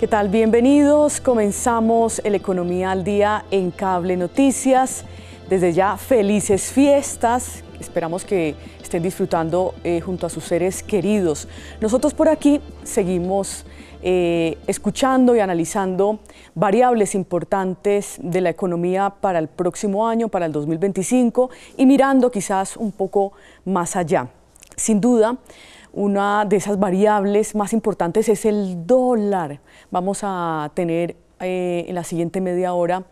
¿qué tal? Bienvenidos. Comenzamos el Economía al Día en Cable Noticias. Desde ya, felices fiestas. Esperamos que estén disfrutando junto a sus seres queridos. Nosotros por aquí seguimos escuchando y analizando variables importantes de la economía para el próximo año, para el 2025, y mirando quizás un poco más allá. Sin duda, una de esas variables más importantes es el dólar. Vamos a tener en la siguiente media hora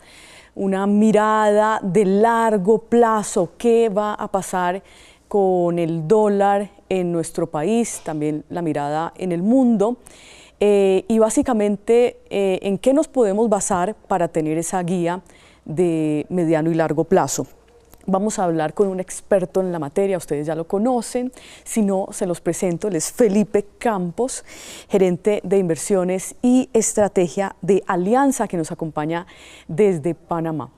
una mirada de largo plazo. ¿Qué va a pasar con el dólar en nuestro país? También la mirada en el mundo. Y básicamente, ¿en qué nos podemos basar para tener esa guía de mediano y largo plazo? Vamos a hablar con un experto en la materia, ustedes ya lo conocen, si no, se los presento, él es Felipe Campos, gerente de inversiones y estrategia de Alianza, que nos acompaña desde Panamá.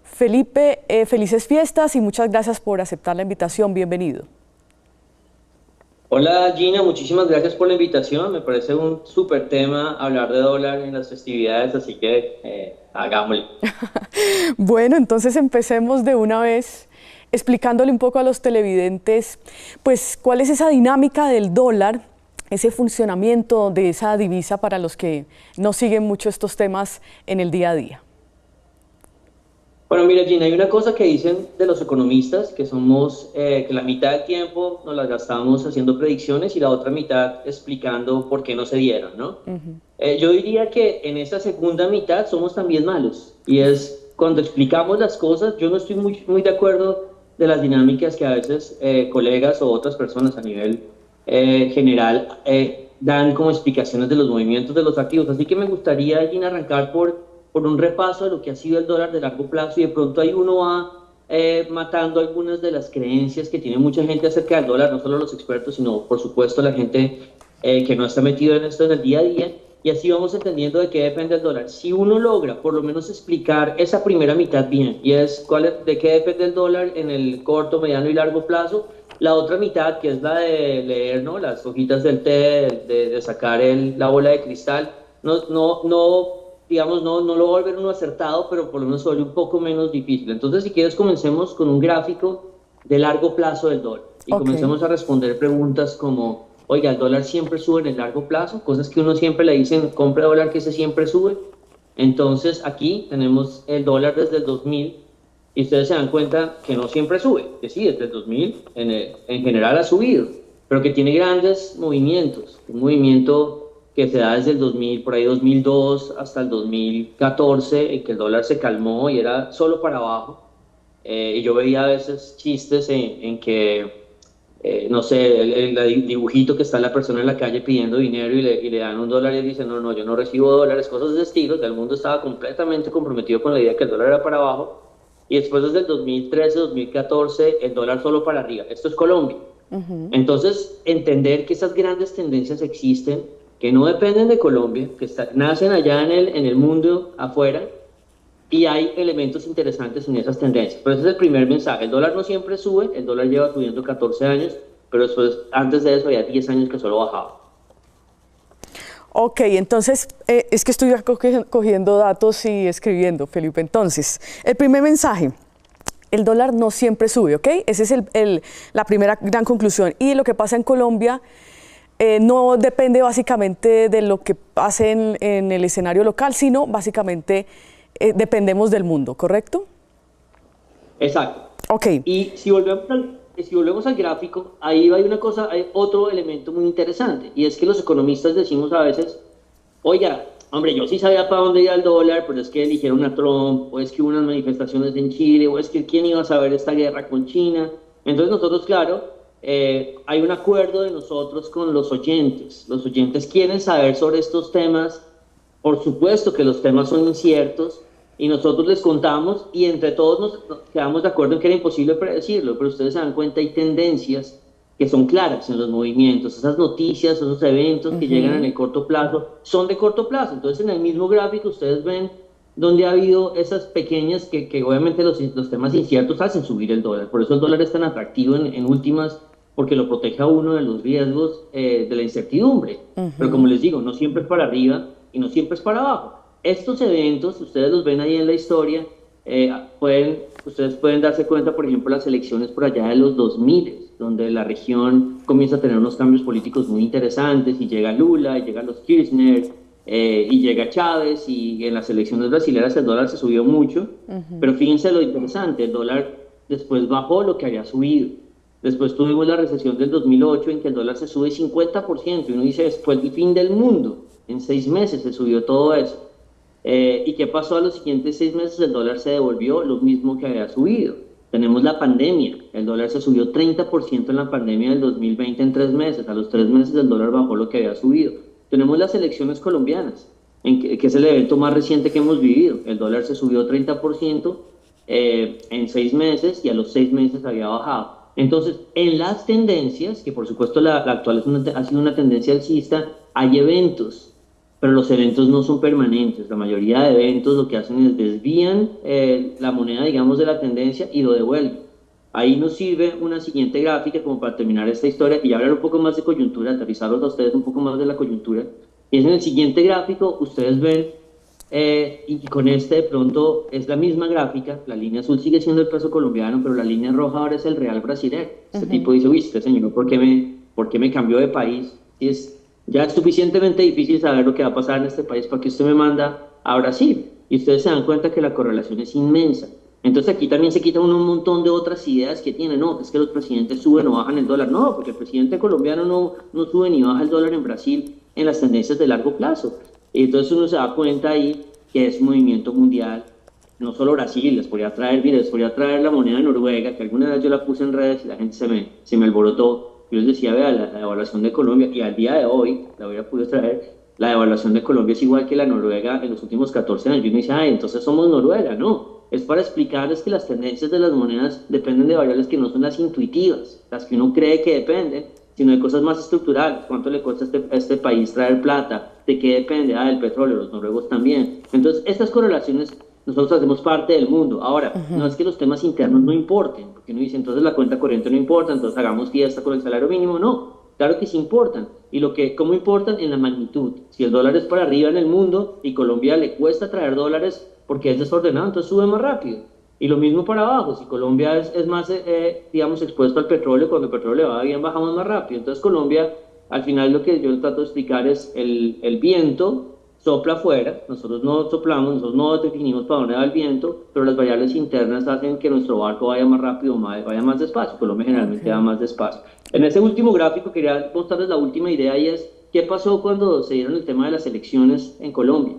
Felipe, felices fiestas y muchas gracias por aceptar la invitación, bienvenido. Hola Gina, muchísimas gracias por la invitación, me parece un súper tema hablar de dólar en las festividades, así que hagámoslo. Bueno, entonces empecemos de una vez explicándole un poco a los televidentes, pues, cuál es esa dinámica del dólar, ese funcionamiento de esa divisa para los que no siguen mucho estos temas en el día a día. Bueno, mira Gina, hay una cosa que dicen de los economistas, que somos, que la mitad del tiempo nos la gastamos haciendo predicciones y la otra mitad explicando por qué no se dieron, ¿no? Yo diría que en esa segunda mitad somos también malos, y es cuando explicamos las cosas, yo no estoy muy de acuerdo de las dinámicas que a veces colegas o otras personas a nivel general dan como explicaciones de los movimientos de los activos, así que me gustaría, Gina, arrancar por un repaso de lo que ha sido el dólar de largo plazo, y de pronto ahí uno va matando algunas de las creencias que tiene mucha gente acerca del dólar, no solo los expertos, sino por supuesto la gente que no está metido en esto en el día a día, y así vamos entendiendo de qué depende el dólar. Si uno logra por lo menos explicar esa primera mitad bien, y es de qué depende el dólar en el corto, mediano y largo plazo, la otra mitad, que es la de leer, ¿no?, las hojitas del té, de sacar la bola de cristal, digamos, no lo va a volver uno acertado, pero por lo menos se vuelve un poco menos difícil. Entonces, si quieres, comencemos con un gráfico de largo plazo del dólar y comencemos a responder preguntas como, oiga, ¿el dólar siempre sube en el largo plazo? Cosas que uno siempre le dicen, compre dólar que ese siempre sube. Entonces, aquí tenemos el dólar desde el 2000 y ustedes se dan cuenta que no siempre sube, que sí, desde el 2000 en general ha subido, pero que tiene grandes movimientos, un movimiento que se da desde el 2000, por ahí 2002 hasta el 2014, en que el dólar se calmó y era solo para abajo. Y yo veía a veces chistes en que, no sé, el dibujito que está la persona en la calle pidiendo dinero y le dan $1 y dice, no, yo no recibo dólares, cosas de estilo. El mundo estaba completamente comprometido con la idea que el dólar era para abajo. Y después, desde el 2013, 2014, el dólar solo para arriba. Esto es Colombia. Entonces, entender que esas grandes tendencias existen, que no dependen de Colombia, que nacen allá en el mundo afuera, y hay elementos interesantes en esas tendencias. Pero ese es el primer mensaje. El dólar no siempre sube, el dólar lleva subiendo 14 años, pero después, antes de eso, había 10 años que solo bajaba. Ok, entonces, es que estoy cogiendo datos y escribiendo, Felipe. Entonces, el primer mensaje, el dólar no siempre sube, ¿ok? Esa es la primera gran conclusión. Y lo que pasa en Colombia no depende básicamente de lo que pase en el escenario local, sino básicamente dependemos del mundo, ¿correcto? Exacto. Ok. Y si volvemos al gráfico, ahí hay otro elemento muy interesante, y es que los economistas decimos a veces, oiga, hombre, yo sí sabía para dónde iba el dólar, pero es que eligieron a Trump, o es que hubo unas manifestaciones en Chile, o es que quién iba a saber esta guerra con China. Entonces nosotros, claro, hay un acuerdo de nosotros con los oyentes. Los oyentes quieren saber sobre estos temas. Por supuesto que los temas son inciertos y nosotros les contamos y entre todos nos quedamos de acuerdo en que era imposible predecirlo, pero ustedes se dan cuenta, hay tendencias que son claras en los movimientos. Esas noticias, esos eventos que llegan en el corto plazo, son de corto plazo. Entonces, en el mismo gráfico ustedes ven donde ha habido esas pequeñas que obviamente los temas inciertos hacen subir el dólar. Por eso el dólar es tan atractivo en últimas, porque lo protege a uno de los riesgos de la incertidumbre. Pero como les digo, no siempre es para arriba. y no siempre es para abajo. Estos eventos, ustedes los ven ahí en la historia, ustedes pueden darse cuenta, por ejemplo, las elecciones por allá de los 2000, donde la región comienza a tener unos cambios políticos muy interesantes, y llega Lula, y llegan los Kirchner, y llega Chávez, y en las elecciones brasileñas el dólar se subió mucho, pero fíjense lo interesante, el dólar después bajó lo que había subido. Después tuvimos la recesión del 2008 en que el dólar se sube 50%, y uno dice, después del fin del mundo, en 6 meses se subió todo eso. ¿Y qué pasó a los siguientes 6 meses? El dólar se devolvió lo mismo que había subido. Tenemos la pandemia, el dólar se subió 30% en la pandemia del 2020 en 3 meses, a los 3 meses el dólar bajó lo que había subido. Tenemos las elecciones colombianas, que es el evento más reciente que hemos vivido, el dólar se subió 30% en 6 meses y a los 6 meses había bajado. Entonces, en las tendencias, que por supuesto la actual ha sido una tendencia alcista, hay eventos, pero los eventos no son permanentes. La mayoría de eventos lo que hacen es desvían la moneda, digamos, de la tendencia y lo devuelven. Ahí nos sirve una siguiente gráfica como para terminar esta historia y hablar un poco más de coyuntura, aterrizarlos a ustedes un poco más de la coyuntura. Y es en el siguiente gráfico, ustedes ven, y con este de pronto es la misma gráfica, la línea azul sigue siendo el peso colombiano, pero la línea roja ahora es el real brasileño. Este tipo dice, uy, este señor, ¿por qué me cambió de país? Y ya es suficientemente difícil saber lo que va a pasar en este país para que usted me manda a Brasil. Y ustedes se dan cuenta que la correlación es inmensa. Entonces aquí también se quitan un montón de otras ideas que tienen. No, es que los presidentes suben o bajan el dólar. No, porque el presidente colombiano no sube ni baja el dólar en Brasil en las tendencias de largo plazo. Y entonces uno se da cuenta ahí que es un movimiento mundial. No solo Brasil, les podría traer la moneda de Noruega, que alguna vez yo la puse en redes y la gente se me alborotó. Yo les decía, vea, la devaluación de Colombia, y al día de hoy, la hubiera podido traer, la devaluación de Colombia es igual que la Noruega en los últimos 14 años. Y uno dice, entonces somos Noruega. No, es para explicarles que las tendencias de las monedas dependen de variables que no son las intuitivas, las que uno cree que dependen, sino de cosas más estructurales. ¿Cuánto le cuesta a este país traer plata? ¿De qué depende? Del petróleo, los noruegos también. Entonces, estas correlaciones, nosotros hacemos parte del mundo. Ahora, no es que los temas internos no importen, porque uno dice, entonces la cuenta corriente no importa, entonces hagamos fiesta con el salario mínimo. No, claro que sí importan. Y ¿cómo importan? En la magnitud. Si el dólar es para arriba en el mundo y Colombia le cuesta traer dólares porque es desordenado, entonces sube más rápido. Y lo mismo para abajo, si Colombia es más, digamos, expuesto al petróleo, cuando el petróleo le va bien, bajamos más rápido. Entonces Colombia, al final lo que yo trato de explicar es el viento sopla afuera, nosotros no soplamos, nosotros no definimos para dónde va el viento, pero las variables internas hacen que nuestro barco vaya más rápido, vaya más despacio. Colombia generalmente va más despacio. En ese último gráfico quería mostrarles la última idea, y es qué pasó cuando se dieron el tema de las elecciones en Colombia.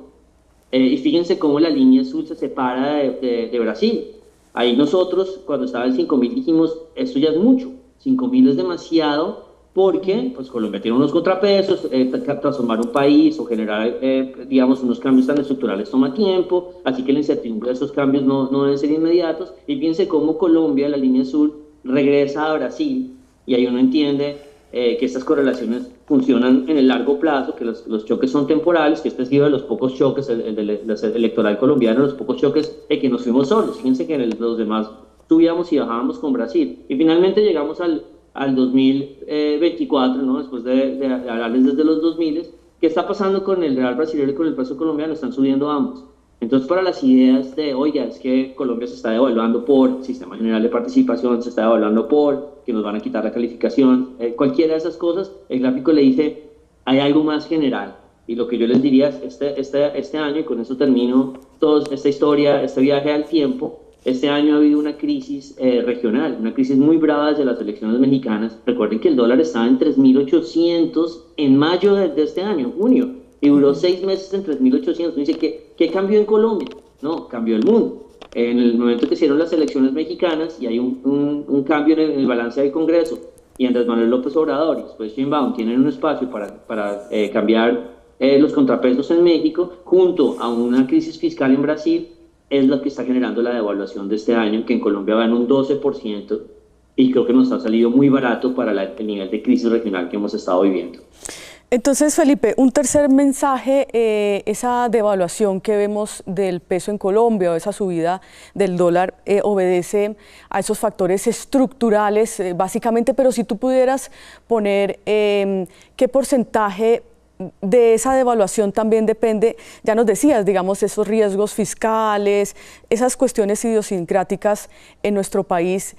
Y fíjense cómo la línea azul se separa de Brasil. Ahí nosotros, cuando estaba en 5.000, dijimos, esto ya es mucho, 5.000 es demasiado, porque pues, Colombia tiene unos contrapesos, transformar un país o generar, digamos, unos cambios tan estructurales toma tiempo, así que la incertidumbre de esos cambios no deben ser inmediatos. Y fíjense cómo Colombia, la línea azul, regresa a Brasil, y ahí uno entiende que estas correlaciones funcionan en el largo plazo, que los choques son temporales, que este es uno de los pocos choques, el electoral colombiano, los pocos choques que nos fuimos solos. Fíjense que los demás subíamos y bajábamos con Brasil. Y finalmente llegamos al 2024, ¿no? Después de hablarles desde los 2000, ¿qué está pasando con el real brasileño y con el peso colombiano? Están subiendo ambos. Entonces, para las ideas de, oiga, es que Colombia se está devaluando por Sistema General de Participación, se está devaluando por que nos van a quitar la calificación, cualquiera de esas cosas, el gráfico le dice, hay algo más general. Y lo que yo les diría es, este año, y con eso termino toda esta historia, este viaje al tiempo, este año ha habido una crisis regional, una crisis muy brava desde las elecciones mexicanas. Recuerden que el dólar estaba en 3.800 en mayo de este año, junio, y duró 6 meses en 3.800. Dice, ¿qué cambió en Colombia? No, cambió el mundo. En el momento que hicieron las elecciones mexicanas y hay un cambio en el balance del Congreso, y Andrés Manuel López Obrador y después Sheinbaum tienen un espacio para cambiar los contrapesos en México, junto a una crisis fiscal en Brasil, es lo que está generando la devaluación de este año, que en Colombia va en un 12%, y creo que nos ha salido muy barato para el nivel de crisis regional que hemos estado viviendo. Entonces, Felipe, un tercer mensaje, esa devaluación que vemos del peso en Colombia o esa subida del dólar obedece a esos factores estructurales, básicamente, pero si tú pudieras poner qué porcentaje de esa devaluación también depende, ya nos decías, digamos, esos riesgos fiscales, esas cuestiones idiosincráticas en nuestro país.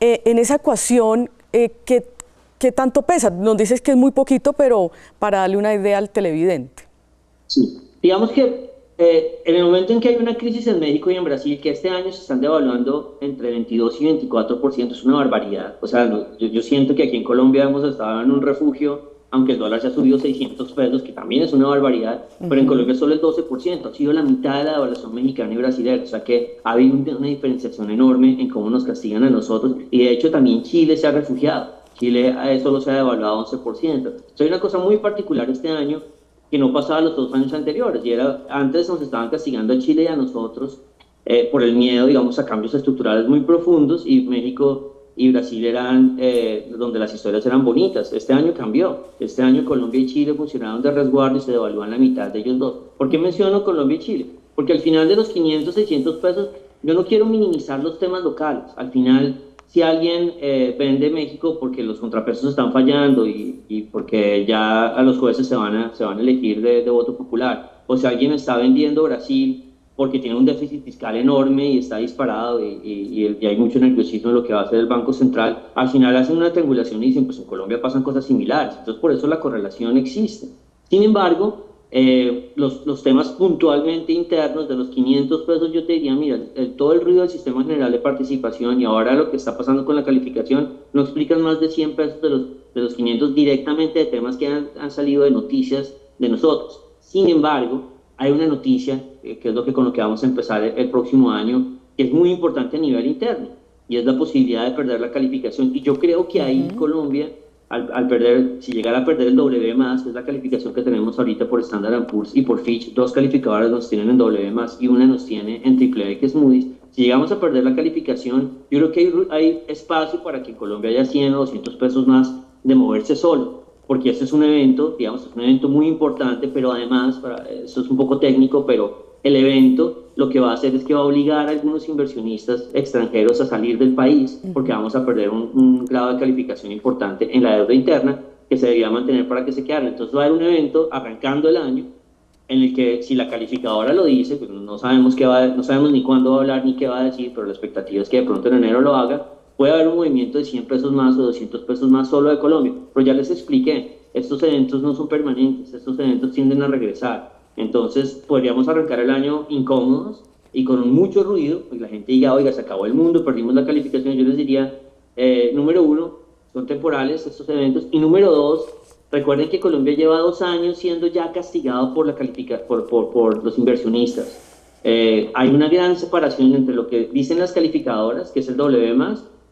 En esa ecuación, ¿qué tanto pesa? Nos dices que es muy poquito, pero para darle una idea al televidente. Sí, digamos que en el momento en que hay una crisis en México y en Brasil, que este año se están devaluando entre 22 y 24%, es una barbaridad. O sea, yo siento que aquí en Colombia hemos estado en un refugio, aunque el dólar se ha subido 600 pesos, que también es una barbaridad, pero en Colombia solo el 12%, ha sido la mitad de la devaluación mexicana y brasileña. O sea que ha habido una diferenciación enorme en cómo nos castigan a nosotros, y de hecho también Chile se ha refugiado. Chile solo se ha devaluado 11%. Entonces, hay una cosa muy particular este año que no pasaba los 2 años anteriores, y era, antes nos estaban castigando a Chile y a nosotros por el miedo, digamos, a cambios estructurales muy profundos, y México y Brasil eran donde las historias eran bonitas. Este año cambió. Este año Colombia y Chile funcionaron de resguardo y se devalúan la mitad de ellos dos. ¿Por qué menciono Colombia y Chile? Porque al final de los 500, 600 pesos, yo no quiero minimizar los temas locales. Al final, si alguien vende México porque los contrapesos están fallando y porque ya a los jueces se van a elegir de voto popular, o si alguien está vendiendo Brasil porque tiene un déficit fiscal enorme y está disparado y hay mucho nerviosismo en lo que va a hacer el Banco Central, al final hacen una triangulación y dicen, pues en Colombia pasan cosas similares. Entonces, por eso la correlación existe. Sin embargo, los temas puntualmente internos de los 500 pesos, yo te diría, mira, todo el ruido del sistema general de participación y ahora lo que está pasando con la calificación no explican más de 100 pesos de los 500 directamente de temas que han salido de noticias de nosotros. Sin embargo, hay una noticia, que es con lo que vamos a empezar el próximo año, que es muy importante a nivel interno, y es la posibilidad de perder la calificación. Y yo creo que ahí Colombia, al perder, si llegara a perder el W+, que es la calificación que tenemos ahorita por Standard & Poor's y por Fitch, dos calificadoras nos tienen en W+, y una nos tiene en AAA, que es Moody's. Si llegamos a perder la calificación, yo creo que hay espacio para que en Colombia haya 100 o 200 pesos más de moverse solo, porque este es un evento, digamos, es un evento muy importante, pero además, eso es un poco técnico, pero el evento lo que va a hacer es que va a obligar a algunos inversionistas extranjeros a salir del país, porque vamos a perder un grado de calificación importante en la deuda interna que se debería mantener para que se quedaran. Entonces va a haber un evento arrancando el año en el que, si la calificadora lo dice, pues no sabemos no sabemos ni cuándo va a hablar ni qué va a decir, pero la expectativa es que de pronto en enero lo haga. Puede haber un movimiento de 100 pesos más o 200 pesos más solo de Colombia, pero ya les expliqué, estos eventos no son permanentes, estos eventos tienden a regresar. Entonces podríamos arrancar el año incómodos y con mucho ruido, pues la gente diga, oiga, se acabó el mundo, perdimos la calificación. Yo les diría, número uno, son temporales estos eventos, y número dos, recuerden que Colombia lleva 2 años siendo ya castigado por los inversionistas. Hay una gran separación entre lo que dicen las calificadoras, que es el W+,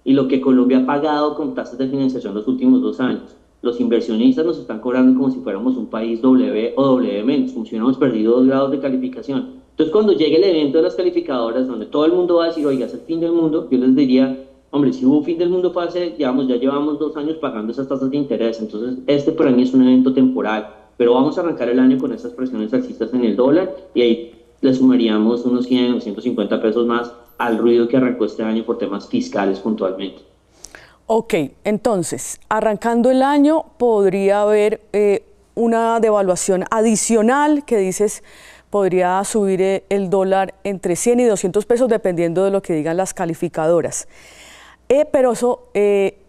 y lo que Colombia ha pagado con tasas de financiación los últimos 2 años. Los inversionistas nos están cobrando como si fuéramos un país W o W-, como si hubiéramos perdido 2 grados de calificación. Entonces, cuando llegue el evento de las calificadoras, donde todo el mundo va a decir, oiga, es el fin del mundo, yo les diría, hombre, si hubo fin del mundo fue ya llevamos 2 años pagando esas tasas de interés. Entonces, este para mí es un evento temporal, pero vamos a arrancar el año con esas presiones alcistas en el dólar, y ahí le sumaríamos unos 100 o 150 pesos más al ruido que arrancó este año por temas fiscales puntualmente. Ok, entonces, arrancando el año podría haber una devaluación adicional que dices podría subir el dólar entre 100 y 200 pesos dependiendo de lo que digan las calificadoras. Pero eso,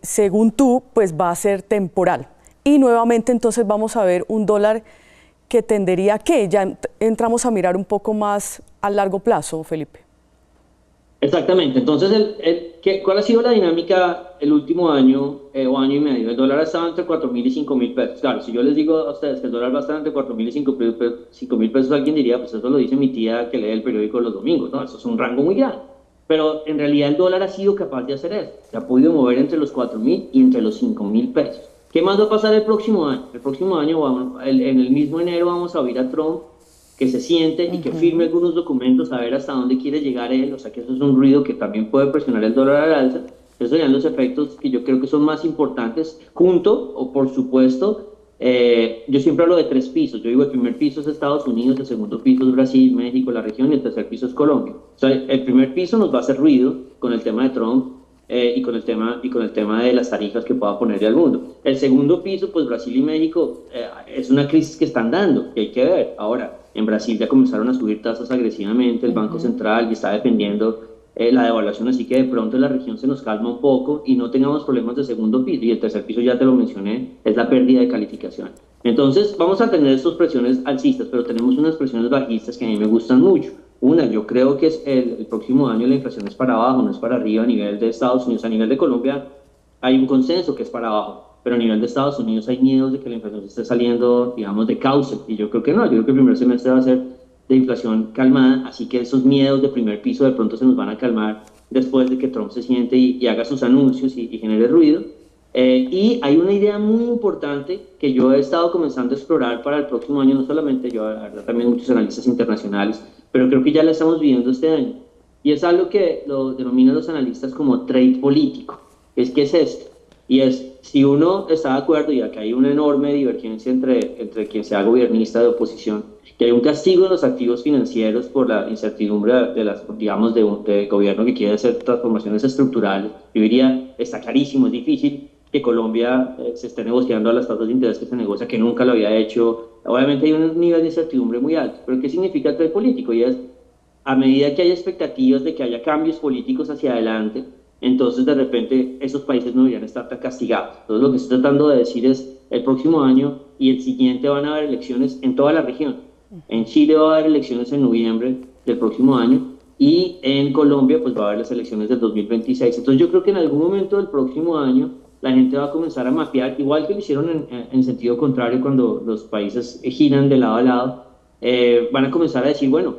según tú, pues va a ser temporal. Y nuevamente entonces vamos a ver un dólar que tendería a ¿qué? Ya entramos a mirar un poco más a largo plazo, Felipe. Exactamente. Entonces, ¿cuál ha sido la dinámica el último año o año y medio? El dólar ha estado entre 4.000 y 5.000 pesos. Claro, si yo les digo a ustedes que el dólar va a estar entre 4.000 y 5.000 pesos, alguien diría, pues eso lo dice mi tía que lee el periódico los domingos, ¿no? Eso es un rango muy grande. Pero en realidad el dólar ha sido capaz de hacer eso. Se ha podido mover entre los 4.000 y entre los 5.000 pesos. ¿Qué más va a pasar el próximo año? El próximo año, en el mismo enero, vamos a oír a Trump que se siente y que firme algunos documentos a ver hasta dónde quiere llegar él. O sea que eso es un ruido que también puede presionar el dólar al alza. Esos serían los efectos que yo creo que son más importantes, junto, o por supuesto, yo siempre hablo de 3 pisos. Yo digo, el primer piso es Estados Unidos, el segundo piso es Brasil, México, la región, y el tercer piso es Colombia. O sea, el primer piso nos va a hacer ruido con el tema de Trump, y con el tema de las tarifas que pueda ponerle al mundo. El segundo piso, pues Brasil y México, es una crisis que están dando, que hay que ver. Ahora, en Brasil ya comenzaron a subir tasas agresivamente, el Banco Central y está defendiendo la devaluación, así que de pronto la región se nos calma un poco y no tengamos problemas de segundo piso. Y el tercer piso, ya te lo mencioné, es la pérdida de calificación. Entonces, vamos a tener estas presiones alcistas, pero tenemos unas presiones bajistas que a mí me gustan mucho. Una, yo creo que el próximo año la inflación es para abajo, no es para arriba a nivel de Estados Unidos. A nivel de Colombia hay un consenso que es para abajo, pero a nivel de Estados Unidos hay miedos de que la inflación esté saliendo, digamos, de cauce. Y yo creo que no, yo creo que el primer semestre va a ser de inflación calmada, así que esos miedos de primer piso de pronto se nos van a calmar después de que Trump se siente y haga sus anuncios y genere ruido. Y hay una idea muy importante que yo he estado comenzando a explorar para el próximo año, no solamente yo, la verdad, también muchos analistas internacionales, pero creo que ya la estamos viviendo este año. Y es algo que lo denominan los analistas como trade político. ¿Qué es esto? Y es, si uno está de acuerdo, y acá hay una enorme divergencia entre quien sea gobernista de oposición, que hay un castigo de los activos financieros por la incertidumbre de las, digamos, de gobierno que quiere hacer transformaciones estructurales. Yo diría, está clarísimo, es difícil que Colombia se esté negociando a las tasas de interés que se negocia, que nunca lo había hecho. Obviamente hay un nivel de incertidumbre muy alto, pero ¿qué significa el trade político? Y es, a medida que haya expectativas de que haya cambios políticos hacia adelante, entonces de repente esos países no deberían estar tan castigados. Entonces lo que estoy tratando de decir es, el próximo año y el siguiente van a haber elecciones en toda la región. En Chile va a haber elecciones en noviembre del próximo año y en Colombia pues va a haber las elecciones del 2026. Entonces yo creo que en algún momento del próximo año la gente va a comenzar a mapear, igual que lo hicieron en sentido contrario cuando los países giran de lado a lado, van a comenzar a decir, bueno,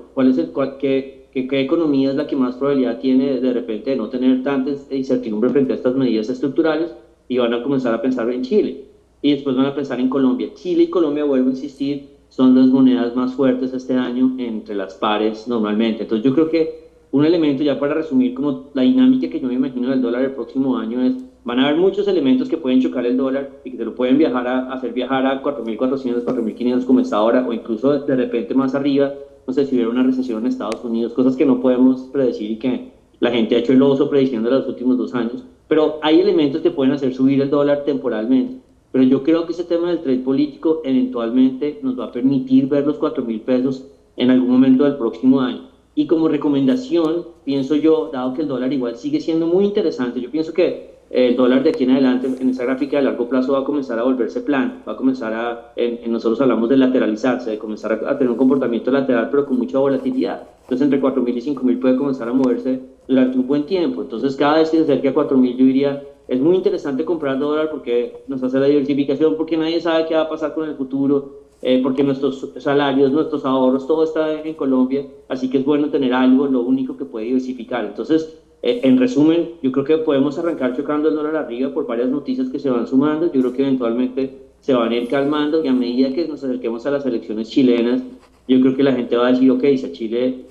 qué economía es la que más probabilidad tiene de repente de no tener tanta incertidumbre frente a estas medidas estructurales, y van a comenzar a pensar en Chile, y después van a pensar en Colombia. Chile y Colombia, vuelvo a insistir, son las monedas más fuertes este año entre las pares normalmente. Entonces yo creo que un elemento, ya para resumir como la dinámica que yo me imagino del dólar el próximo año, es van a haber muchos elementos que pueden chocar el dólar y que te lo pueden hacer viajar a 4.400, 4.500 como está ahora, o incluso de repente más arriba, no sé, si hubiera una recesión en Estados Unidos, cosas que no podemos predecir y que la gente ha hecho el oso prediciendo en los últimos 2 años. Pero hay elementos que pueden hacer subir el dólar temporalmente. Pero yo creo que ese tema del trade político eventualmente nos va a permitir ver los 4.000 pesos en algún momento del próximo año. Y como recomendación, pienso yo, dado que el dólar igual sigue siendo muy interesante, yo pienso que el dólar de aquí en adelante, en esa gráfica de largo plazo, va a comenzar a volverse plano, va a comenzar nosotros hablamos de lateralizarse, de comenzar a tener un comportamiento lateral, pero con mucha volatilidad. Entonces, entre 4.000 y 5.000 puede comenzar a moverse durante un buen tiempo. Entonces, cada vez que se acerque a 4.000, yo diría, es muy interesante comprar dólar porque nos hace la diversificación, porque nadie sabe qué va a pasar con el futuro, porque nuestros salarios, nuestros ahorros, todo está en Colombia, así que es bueno tener algo, lo único que puede diversificar. Entonces, en resumen, yo creo que podemos arrancar chocando el dólar arriba por varias noticias que se van sumando. Yo creo que eventualmente se van a ir calmando, y a medida que nos acerquemos a las elecciones chilenas, yo creo que la gente va a decir, ok, si Chile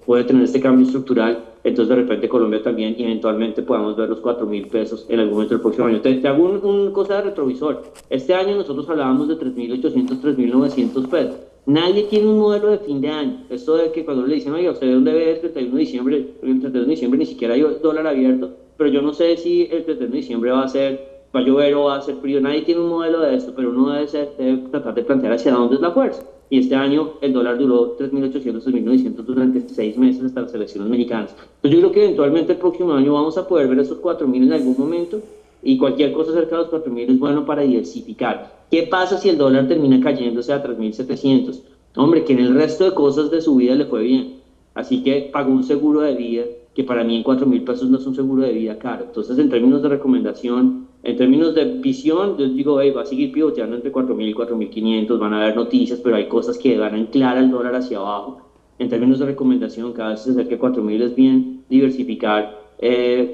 puede tener este cambio estructural, entonces de repente Colombia también, y eventualmente podamos ver los 4.000 pesos en algún momento del próximo año. Te hago una cosa de retrovisor. Este año nosotros hablábamos de 3.800, 3.900 pesos. Nadie tiene un modelo de fin de año. Esto de que cuando le dicen, oiga, ¿usted dónde ve el 31 de diciembre? El 31 de diciembre ni siquiera hay dólar abierto, pero yo no sé si el 31 de diciembre va a llover o va a ser frío. Nadie tiene un modelo de esto, pero uno debe tratar de plantear hacia dónde es la fuerza. Y este año el dólar duró 3.800, 3.900 durante 6 meses hasta las elecciones mexicanas. Entonces yo creo que eventualmente el próximo año vamos a poder ver esos 4.000 en algún momento, y cualquier cosa cerca de los 4.000 es bueno para diversificar. ¿Qué pasa si el dólar termina cayéndose a 3.700? Hombre, que en el resto de cosas de su vida le fue bien. Así que pagó un seguro de vida, que para mí en 4.000 pesos no es un seguro de vida caro. Entonces, en términos de recomendación, en términos de visión, yo digo, va a seguir pivoteando entre 4.000 y 4.500, van a haber noticias, pero hay cosas que van a anclar al dólar hacia abajo. En términos de recomendación, cada vez que se acerque a 4.000 es bien diversificar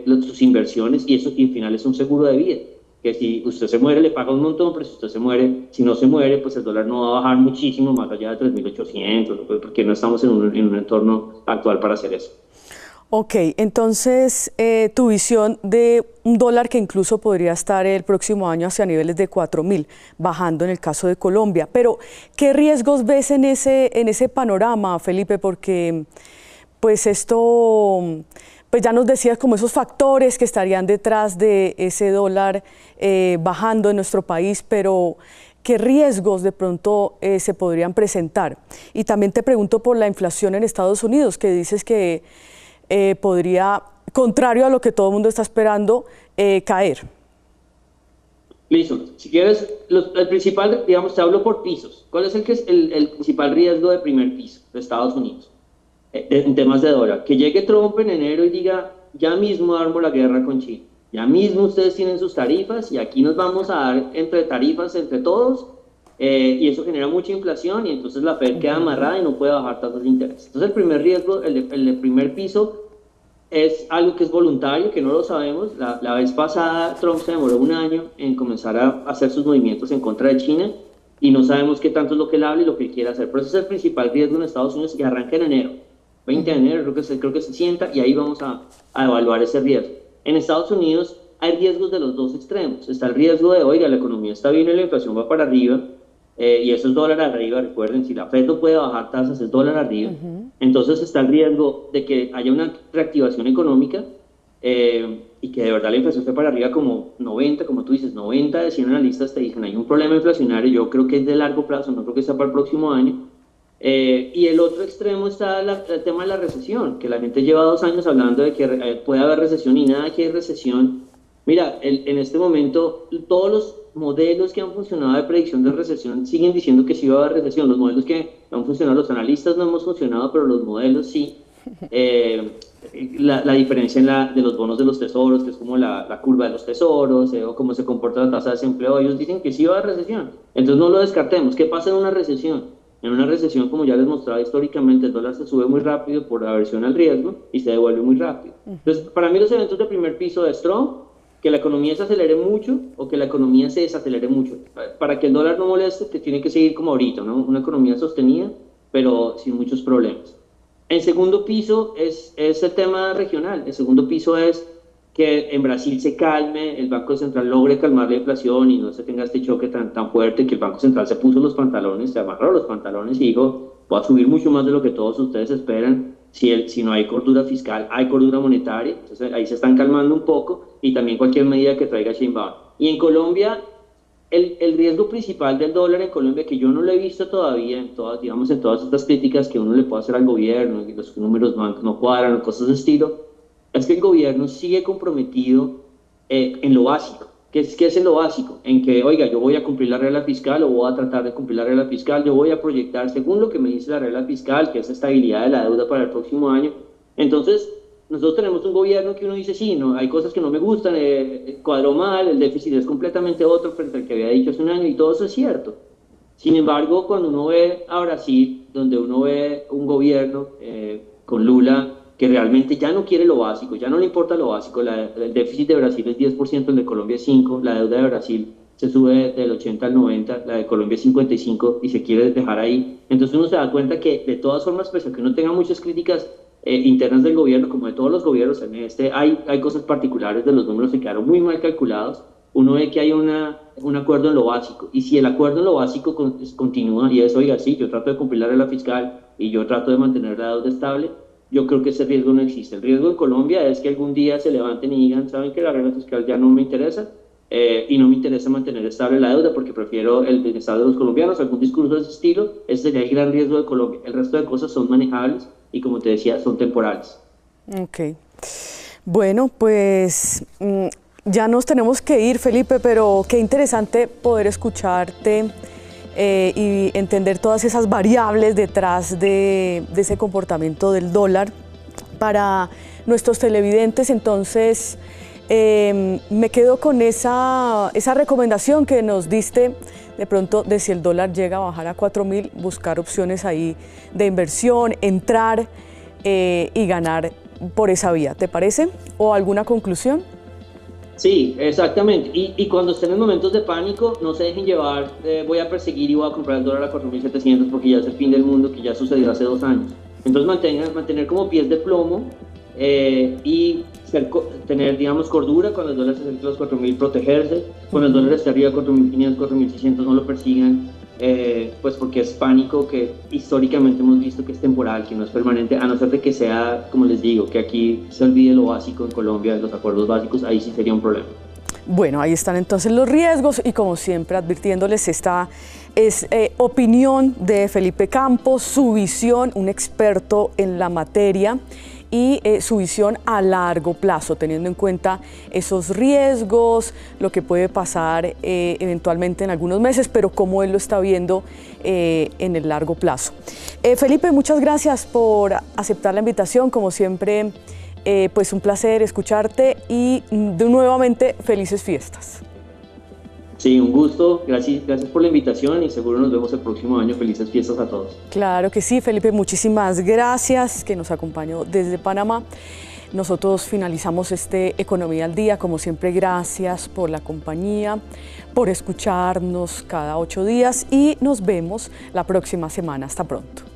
sus inversiones, y eso y al final es un seguro de vida, que si usted se muere le paga un montón, pero si usted se muere, si no se muere, pues el dólar no va a bajar muchísimo más allá de 3.800, porque no estamos en un entorno actual para hacer eso. Ok, entonces tu visión de un dólar que incluso podría estar el próximo año hacia niveles de 4.000, bajando en el caso de Colombia. Pero, ¿qué riesgos ves en ese panorama, Felipe? Porque pues esto pues ya nos decías como esos factores que estarían detrás de ese dólar bajando en nuestro país, pero ¿qué riesgos de pronto se podrían presentar? Y también te pregunto por la inflación en Estados Unidos, que dices que podría, contrario a lo que todo el mundo está esperando, caer. Listo. Si quieres, el principal, digamos, te hablo por pisos. ¿Cuál es el principal riesgo de primer piso de Estados Unidos en temas de dólar? Que llegue Trump en enero y diga, ya mismo armo la guerra con China. Ya mismo ustedes tienen sus tarifas y aquí nos vamos a dar entre tarifas entre todos y eso genera mucha inflación y entonces la Fed queda amarrada y no puede bajar tasas de interés. Entonces el primer riesgo, el de primer piso, es algo que es voluntario, que no lo sabemos. La vez pasada Trump se demoró un año en comenzar a hacer sus movimientos en contra de China y no sabemos qué tanto es lo que él habla y lo que él quiere hacer. Pero ese es el principal riesgo en Estados Unidos y arranca en enero. 20 de enero creo que se sienta y ahí vamos a evaluar ese riesgo. En Estados Unidos hay riesgos de los dos extremos. Está el riesgo de, oiga, la economía está bien y la inflación va para arriba, y eso es dólar arriba. Recuerden, si la Fed no puede bajar tasas, es dólar arriba. Entonces está el riesgo de que haya una reactivación económica y que de verdad la inflación esté para arriba como 90, como tú dices, 90 de 100 analistas te dicen hay un problema inflacionario. Yo creo que es de largo plazo, no creo que sea para el próximo año. Y el otro extremo está el tema de la recesión, que la gente lleva 2 años hablando de que puede haber recesión y nada que hay recesión. Mira, en este momento todos los modelos que han funcionado de predicción de recesión siguen diciendo que sí va a haber recesión. Los modelos que han funcionado, los analistas no hemos funcionado, pero los modelos sí. La diferencia de los bonos de los tesoros, que es como la curva de los tesoros, o cómo se comporta la tasa de desempleo, ellos dicen que sí va a haber recesión. Entonces no lo descartemos. ¿Qué pasa en una recesión? En una recesión, como ya les mostraba históricamente, el dólar se sube muy rápido por aversión al riesgo y se devuelve muy rápido. Entonces, para mí los eventos de primer piso es Trump, que la economía se acelere mucho o que la economía se desacelere mucho. Para que el dólar no moleste, te tiene que seguir como ahorita, ¿no? Una economía sostenida, pero sin muchos problemas. El segundo piso es el tema regional. El segundo piso es que en Brasil se calme, el Banco Central logre calmar la inflación y no se tenga este choque tan fuerte, que el Banco Central se puso los pantalones, se amarró los pantalones y dijo, voy a subir mucho más de lo que todos ustedes esperan. Si no hay cordura fiscal, hay cordura monetaria. Entonces ahí se están calmando un poco y también cualquier medida que traiga Sheinbaum. Y en Colombia, el riesgo principal del dólar en Colombia, que yo no lo he visto todavía en todas estas críticas que uno le puede hacer al gobierno, y los números no cuadran o cosas de estilo, es que el gobierno sigue comprometido en lo básico. ¿Qué es en lo básico? En que, oiga, yo voy a cumplir la regla fiscal o voy a tratar de cumplir la regla fiscal, yo voy a proyectar según lo que me dice la regla fiscal, que es estabilidad de la deuda para el próximo año. Entonces, nosotros tenemos un gobierno que uno dice, sí, no, hay cosas que no me gustan, cuadró mal, el déficit es completamente otro frente al que había dicho hace un año, y todo eso es cierto. Sin embargo, cuando uno ve a Brasil, donde uno ve un gobierno con Lula, que realmente ya no quiere lo básico, ya no le importa lo básico, el déficit de Brasil es 10%, el de Colombia es 5%, la deuda de Brasil se sube del 80 al 90, la de Colombia es 55% y se quiere dejar ahí. Entonces uno se da cuenta que de todas formas, pese a que uno tenga muchas críticas internas del gobierno, como de todos los gobiernos, hay cosas particulares de los números que quedaron muy mal calculados. Uno ve que hay un acuerdo en lo básico, y si el acuerdo en lo básico continúa y es, oiga, sí, yo trato de cumplir la regla fiscal y yo trato de mantener la deuda estable, yo creo que ese riesgo no existe. El riesgo en Colombia es que algún día se levanten y digan, saben que la regla fiscal ya no me interesa y no me interesa mantener estable la deuda porque prefiero el bienestar de los colombianos, algún discurso de ese estilo. Ese sería el gran riesgo de Colombia. El resto de cosas son manejables y, como te decía, son temporales. Ok. Bueno, pues ya nos tenemos que ir, Felipe, pero qué interesante poder escucharte y entender todas esas variables detrás de ese comportamiento del dólar. Para nuestros televidentes, entonces, me quedo con esa recomendación que nos diste, de pronto, de si el dólar llega a bajar a 4.000, buscar opciones ahí de inversión, entrar y ganar por esa vía. ¿Te parece? ¿O alguna conclusión? Sí, exactamente. Y cuando estén en momentos de pánico, no se dejen llevar, voy a perseguir y voy a comprar el dólar a 4.700 porque ya es el fin del mundo, que ya sucedió hace 2 años. Entonces mantener como pies de plomo y tener, digamos, cordura cuando el dólar se acerca a los 4.000, protegerse. Cuando el dólar esté arriba de 4.500, 4.600, no lo persigan. pues porque es pánico que históricamente hemos visto que es temporal, que no es permanente, a no ser de que sea, como les digo, que aquí se olvide lo básico en Colombia, los acuerdos básicos, ahí sí sería un problema. Bueno, ahí están entonces los riesgos y como siempre advirtiéndoles, esta es opinión de Felipe Campos, su visión, un experto en la materia y su visión a largo plazo, teniendo en cuenta esos riesgos, lo que puede pasar eventualmente en algunos meses, pero cómo él lo está viendo en el largo plazo. Felipe, muchas gracias por aceptar la invitación, como siempre. Pues un placer escucharte y nuevamente felices fiestas. Sí, un gusto, gracias por la invitación y seguro nos vemos el próximo año. Felices fiestas a todos. Claro que sí, Felipe, muchísimas gracias que nos acompañó desde Panamá. Nosotros finalizamos este Economía al Día, como siempre gracias por la compañía, por escucharnos cada 8 días y nos vemos la próxima semana. Hasta pronto.